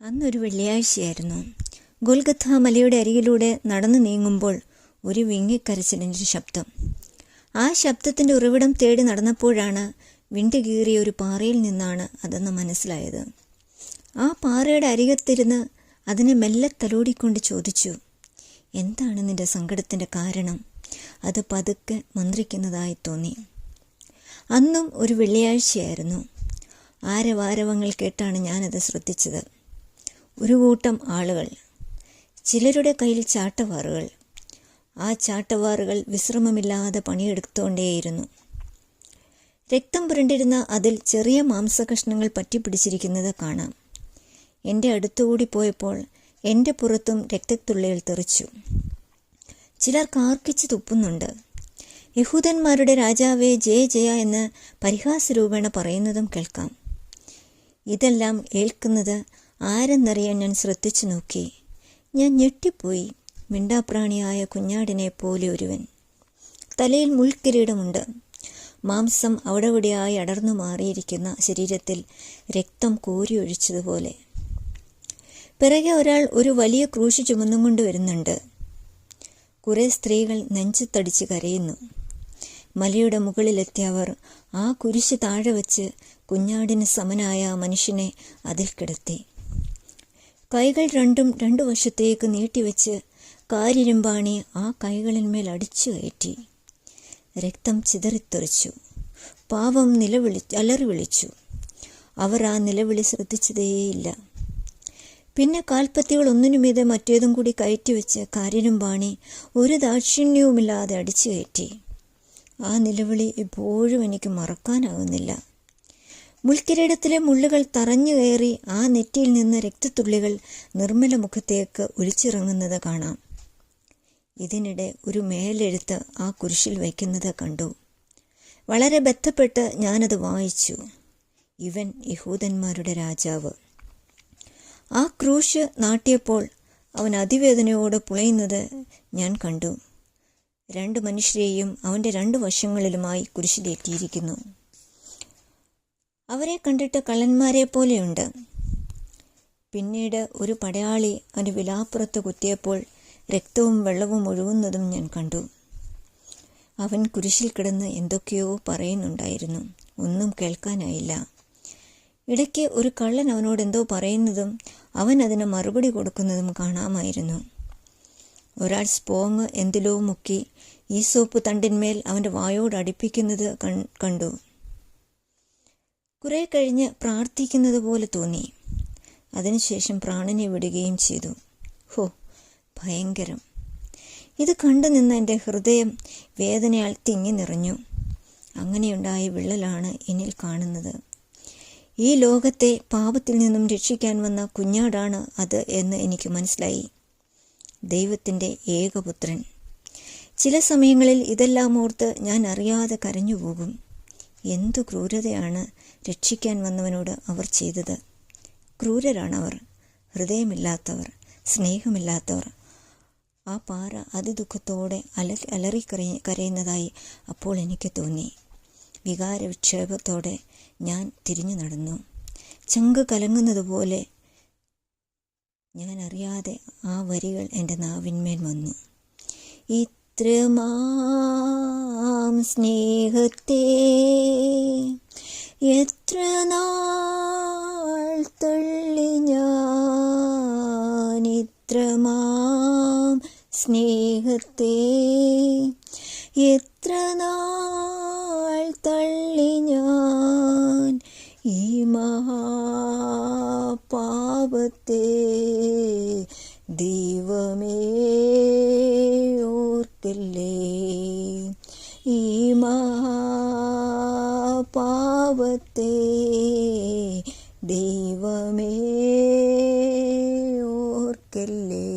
അന്നൊരു വെള്ളിയാഴ്ചയായിരുന്നു. ഗൊൽഗഥ മലയുടെ അരികിലൂടെ നടന്നു നീങ്ങുമ്പോൾ ഒരു വിങ്ങിക്കരച്ചിലിൻ്റെ ശബ്ദം. ആ ശബ്ദത്തിൻ്റെ ഉറവിടം തേടി നടന്നപ്പോഴാണ് വിണ്ടുകീറിയ ഒരു പാറയിൽ നിന്നാണ് അതെന്ന് മനസ്സിലായത്. ആ പാറയുടെ അരികത്തിരുന്ന് അതിനെ മെല്ലെ തലോടിക്കൊണ്ട് ചോദിച്ചു, എന്താണ് നിന്റെ സങ്കടത്തിൻ്റെ കാരണം? അത് പതുക്കെ മന്ത്രിക്കുന്നതായി തോന്നി. അന്നും ഒരു വെള്ളിയാഴ്ചയായിരുന്നു. ആരവാരവങ്ങൾ കേട്ടാണ് ഞാനത് ശ്രദ്ധിച്ചത്. ഒരു കൂട്ടം ആളുകൾ, ചിലരുടെ കയ്യിൽ ചാട്ടവാറുകൾ. ആ ചാട്ടവാറുകൾ വിശ്രമമില്ലാതെ പണിയെടുത്തുകൊണ്ടേയിരുന്നു. രക്തം പുരണ്ടിരുന്ന അതിൽ ചെറിയ മാംസകഷ്ണങ്ങൾ പറ്റിപ്പിടിച്ചിരിക്കുന്നത് കാണാം. എൻ്റെ അടുത്തുകൂടി പോയപ്പോൾ എൻ്റെ പുറത്തും രക്തത്തുള്ളികൾ തെറിച്ചു. ചിലർ കാർക്കിച്ച് തുപ്പുന്നുണ്ട്. യഹൂദന്മാരുടെ രാജാവേ ജയ ജയ എന്ന് പരിഹാസരൂപേണ പറയുന്നതും കേൾക്കാം. ഇതെല്ലാം ഏൽക്കുന്നത് ആരെന്നറിയാൻ ഞാൻ ശ്രദ്ധിച്ചു നോക്കി. ഞാൻ ഞെട്ടിപ്പോയി. മിണ്ടാപ്രാണിയായ കുഞ്ഞാടിനെ പോലെ ഒരുവൻ. തലയിൽ മുൾക്കിരീടമുണ്ട്. മാംസം അവിടെവിടെയായി അടർന്നു മാറിയിരിക്കുന്ന ശരീരത്തിൽ രക്തം കോരിയൊഴിച്ചതുപോലെ. പിറകെ ഒരാൾ ഒരു വലിയ ക്രൂശ് ചുമന്നും കൊണ്ട് വരുന്നുണ്ട്. കുറേ സ്ത്രീകൾ നെഞ്ചത്തടിച്ച് കരയുന്നു. മലയുടെ മുകളിലെത്തിയവർ ആ കുരിശ് താഴെ വച്ച് കുഞ്ഞാടിന് സമനായ ആ മനുഷ്യനെ അതിൽ കിടത്തി. കൈകൾ രണ്ടും രണ്ടു വശത്തേക്ക് നീട്ടിവെച്ച് കാരിരുമ്പാണി ആ കൈകളിന്മേൽ അടിച്ചു കയറ്റി. രക്തം ചിതറിത്തെറിച്ചു. പാവം അലറി വിളിച്ചു. അവർ ആ നിലവിളി ശ്രദ്ധിച്ചതേയില്ല. പിന്നെ കാൽപ്പത്തികൾ ഒന്നിനുമീതെ മറ്റേതും കൂടി കയറ്റിവെച്ച് കാരിരുമ്പാണി ഒരു ദാക്ഷിണ്യവുമില്ലാതെ അടിച്ചു കയറ്റി. ആ നിലവിളി ഇപ്പോഴും എനിക്ക് മറക്കാനാകുന്നില്ല. മുൾക്കിരീടത്തിലെ മുള്ളുകൾ തറഞ്ഞു കയറി ആ നെറ്റിയിൽ നിന്ന് രക്തത്തുള്ളികൾ നിർമ്മല മുഖത്തേക്ക് ഒലിച്ചിറങ്ങുന്നത് കാണാം. ഇതിനിടെ ഒരു മേലെഴുത്ത് ആ കുരിശിൽ വയ്ക്കുന്നത് കണ്ടു. വളരെ ബന്ധപ്പെട്ട് ഞാനത് വായിച്ചു. ഇവൻ യഹൂദന്മാരുടെ രാജാവ്. ആ ക്രൂശ് നാട്ടിയപ്പോൾ അവൻ അതിവേദനയോടെ പുളയുന്നത് ഞാൻ കണ്ടു. 2 മനുഷ്യരെയും അവൻ്റെ 2 വശങ്ങളിലുമായി കുരിശിലേറ്റിയിരിക്കുന്നു. അവരെ കണ്ടിട്ട് കള്ളന്മാരെ പോലെയുണ്ട്. പിന്നീട് ഒരു പടയാളി അവൻ്റെ വിലാപ്പുറത്ത് കുത്തിയപ്പോൾ രക്തവും വെള്ളവും ഒഴുകുന്നതും ഞാൻ കണ്ടു. അവൻ കുരിശിൽ കിടന്ന് എന്തൊക്കെയോ പറയുന്നുണ്ടായിരുന്നു. ഒന്നും കേൾക്കാനായില്ല. ഇടയ്ക്ക് ഒരു കള്ളൻ അവനോട് എന്തോ പറയുന്നതും അവൻ അതിന് മറുപടി കൊടുക്കുന്നതും കാണാമായിരുന്നു. ഒരാൾ സ്പോങ് എന്തിലോ മുക്കി ഈസോപ്പ് തണ്ടിന്മേൽ അവൻ്റെ വായോട് അടുപ്പിക്കുന്നത് കണ്ടു. കുറെ കഴിഞ്ഞ് പ്രാർത്ഥിക്കുന്നത് പോലെ തോന്നി. അതിനുശേഷം പ്രാണനെ വിടുകയും ചെയ്തു. ഹോ, ഭയങ്കരം! ഇത് കണ്ടു നിന്ന് എൻ്റെ ഹൃദയം വേദനയാൽ തിങ്ങി നിറഞ്ഞു. അങ്ങനെയുണ്ടായ വിള്ളലാണ് എന്നിൽ കാണുന്നത്. ഈ ലോകത്തെ പാപത്തിൽ നിന്നും രക്ഷിക്കാൻ വന്ന കുഞ്ഞാടാണ് അത് എന്ന് എനിക്ക് മനസ്സിലായി. ദൈവത്തിൻ്റെ ഏകപുത്രൻ. ചില സമയങ്ങളിൽ ഇതെല്ലാം ഓർത്ത് ഞാൻ അറിയാതെ കരഞ്ഞുപോകും. എന്തു ക്രൂരതയാണ് രക്ഷിക്കാൻ വന്നവനോട് അവർ ചെയ്തത്. ക്രൂരരാണവർ, ഹൃദയമില്ലാത്തവർ, സ്നേഹമില്ലാത്തവർ. ആ പാറ അതിദുഃഖത്തോടെ അലറി കരയുന്നതായി അപ്പോൾ എനിക്ക് തോന്നി. വികാരവിക്ഷേപത്തോടെ ഞാൻ തിരിഞ്ഞു നടന്നു. ചങ്ക് കലങ്ങുന്നത് പോലെ ഞാൻ അറിയാതെ ആ വരികൾ എൻ്റെ നാവിന്മേൽ വന്നു. ഇത്രമാം സ്നേഹത്തെ എത്ര നാൾ തള്ളി ഞാൻ, ഇത്രമാം സ്നേഹത്തെ എത്ര നാൾ തള്ളി ഞാൻ, ഈ മഹാപാപത്തെ ദൈവമേ ഓർക്കല്ലേ, ഈ മഹാപാപത്തെ ദൈവമേ ഓർക്കല്ലേ.